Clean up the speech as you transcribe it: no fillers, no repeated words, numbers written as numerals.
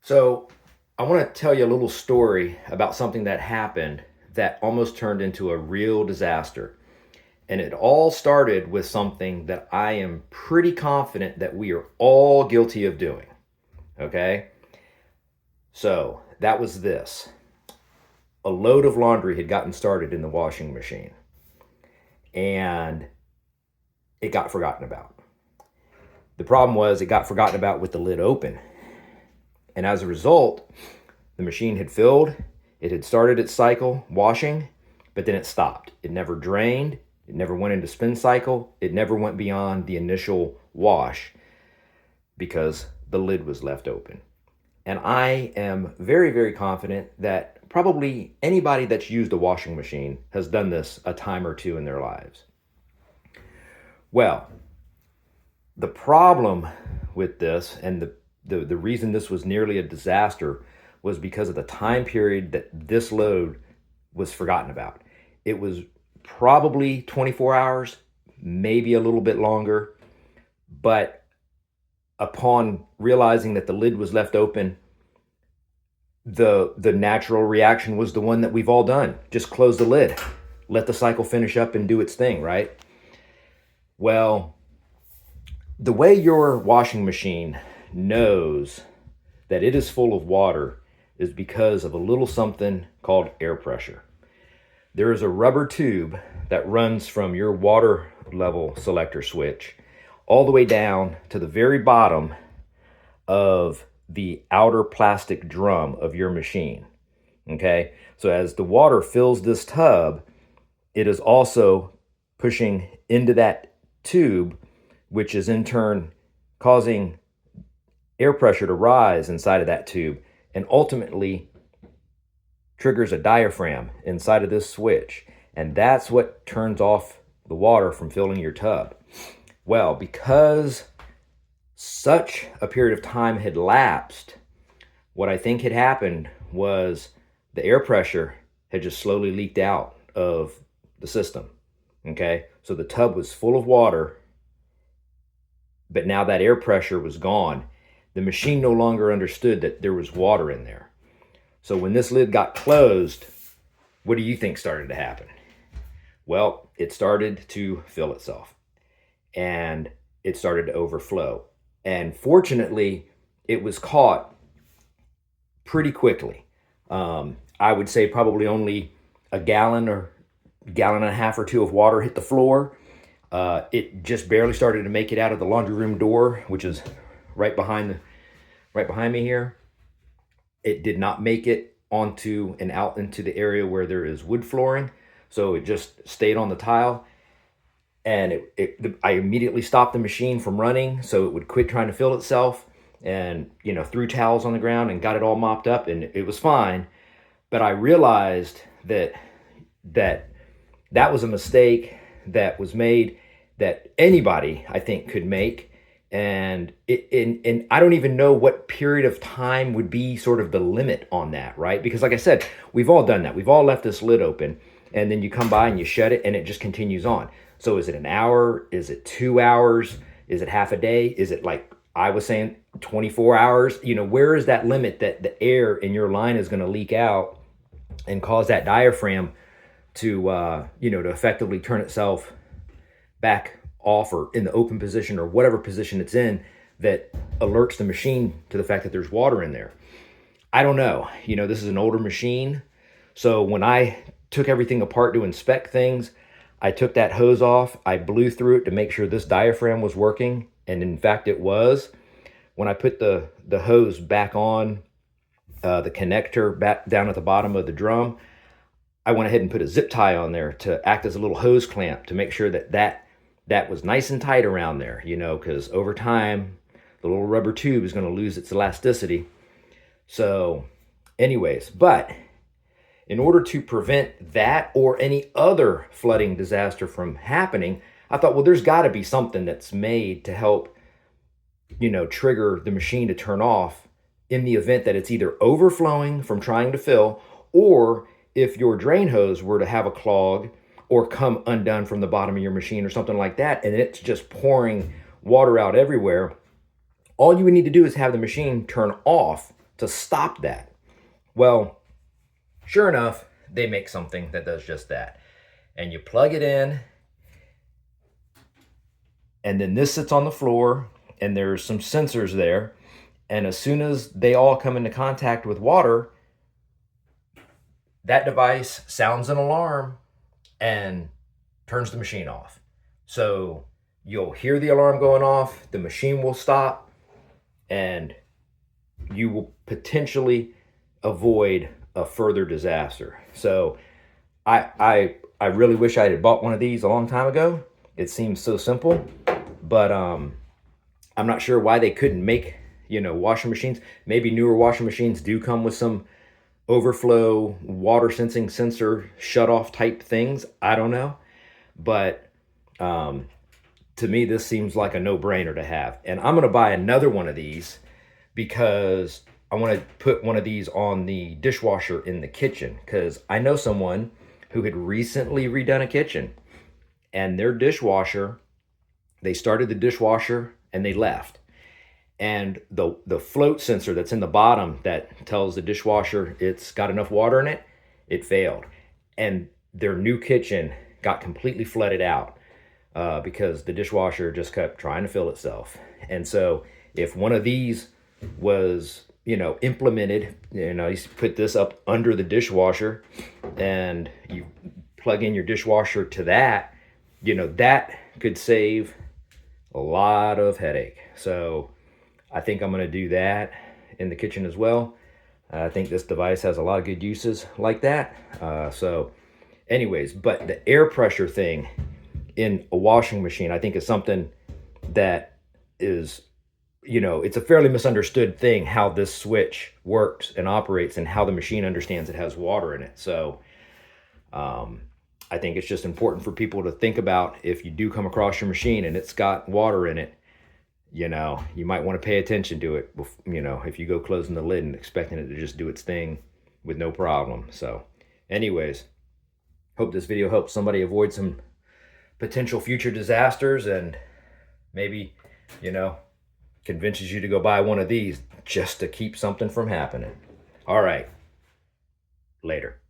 So, I want to tell you a little story about something that happened that almost turned into a real disaster. And it all started with something that I am pretty confident that we are all guilty of doing. Okay? So, that was this: a load of laundry had gotten started in the washing machine, and it got forgotten about. The problem was it got forgotten about with the lid open. And as a result, the machine had filled, it had started its cycle washing, but then it stopped. It never drained, it never went into spin cycle, it never went beyond the initial wash because the lid was left open. And I am very, very confident that probably anybody that's used a washing machine has done this a time or two in their lives. Well, the problem with this and the reason this was nearly a disaster was because of the time period that this load was forgotten about. It was probably 24 hours, maybe a little bit longer, but upon realizing that the lid was left open, the natural reaction was the one that we've all done. Just close the lid, let the cycle finish up and do its thing, right? Well, the way your washing machine knows that it is full of water is because of a little something called air pressure. There is a rubber tube that runs from your water level selector switch all the way down to the very bottom of the outer plastic drum of your machine. Okay, so as the water fills this tub, it is also pushing into that tube, which is in turn causing air pressure to rise inside of that tube and ultimately triggers a diaphragm inside of this switch. And that's what turns off the water from filling your tub. Well, because such a period of time had lapsed, what I think had happened was the air pressure had just slowly leaked out of the system. Okay, so the tub was full of water, but now that air pressure was gone. The machine no longer understood that there was water in there. So when this lid got closed, what do you think started to happen? Well, it started to fill itself and it started to overflow. And fortunately, it was caught pretty quickly. I would say probably only a gallon or gallon and a half or two of water hit the floor. It just barely started to make it out of the laundry room door, which is right behind me here. It did not make it onto and out into the area where there is wood flooring, so it just stayed on the tile. And I immediately stopped the machine from running so it would quit trying to fill itself, and threw towels on the ground and got it all mopped up, and it was fine. But I realized that was a mistake that was made that anybody, I think, could make. And I don't even know what period of time would be sort of the limit on that, right? Because like I said, we've all done that. We've all left this lid open, and then you come by and you shut it and it just continues on. So is it an hour? Is it 2 hours? Is it half a day? Is it, like I was saying, 24 hours? Where is that limit that the air in your line is going to leak out and cause that diaphragm to to effectively turn itself back off or in the open position or whatever position it's in that alerts the machine to the fact that there's water in there? I don't know. This is an older machine. So when I took everything apart to inspect things, I took that hose off. I blew through it to make sure this diaphragm was working. And in fact, it was. When I put the hose back on, the connector back down at the bottom of the drum, I went ahead and put a zip tie on there to act as a little hose clamp to make sure that was nice and tight around there, because over time, the little rubber tube is going to lose its elasticity. So anyways, but in order to prevent that or any other flooding disaster from happening, I thought, well, there's got to be something that's made to help, trigger the machine to turn off in the event that it's either overflowing from trying to fill, or if your drain hose were to have a clog or come undone from the bottom of your machine or something like that, and it's just pouring water out everywhere. All you would need to do is have the machine turn off to stop that. Well, sure enough, they make something that does just that. And you plug it in, and then this sits on the floor, and there's some sensors there. And as soon as they all come into contact with water, that device sounds an alarm and turns the machine off. So you'll hear the alarm going off, the machine will stop, and you will potentially avoid a further disaster. So I really wish I had bought one of these a long time ago. It seems so simple, but I'm not sure why they couldn't make, washing machines. Maybe newer washing machines do come with some overflow water sensing sensor shut off type things. I don't know, but to me this seems like a no-brainer to have. And I'm going to buy another one of these because I want to put one of these on the dishwasher in the kitchen, because I know someone who had recently redone a kitchen, and their dishwasher, they started the dishwasher and they left. And the float sensor that's in the bottom that tells the dishwasher it's got enough water in it, it failed. And their new kitchen got completely flooded out because the dishwasher just kept trying to fill itself. And so if one of these was, implemented, you put this up under the dishwasher and you plug in your dishwasher to that, that could save a lot of headache. So I think I'm going to do that in the kitchen as well. I think this device has a lot of good uses like that. So anyways, but the air pressure thing in a washing machine, I think is something that is, it's a fairly misunderstood thing, how this switch works and operates and how the machine understands it has water in it. So I think it's just important for people to think about, if you do come across your machine and it's got water in it, you might want to pay attention to it, if you go closing the lid and expecting it to just do its thing with no problem. So anyways, hope this video helps somebody avoid some potential future disasters, and maybe, convinces you to go buy one of these just to keep something from happening. All right, later.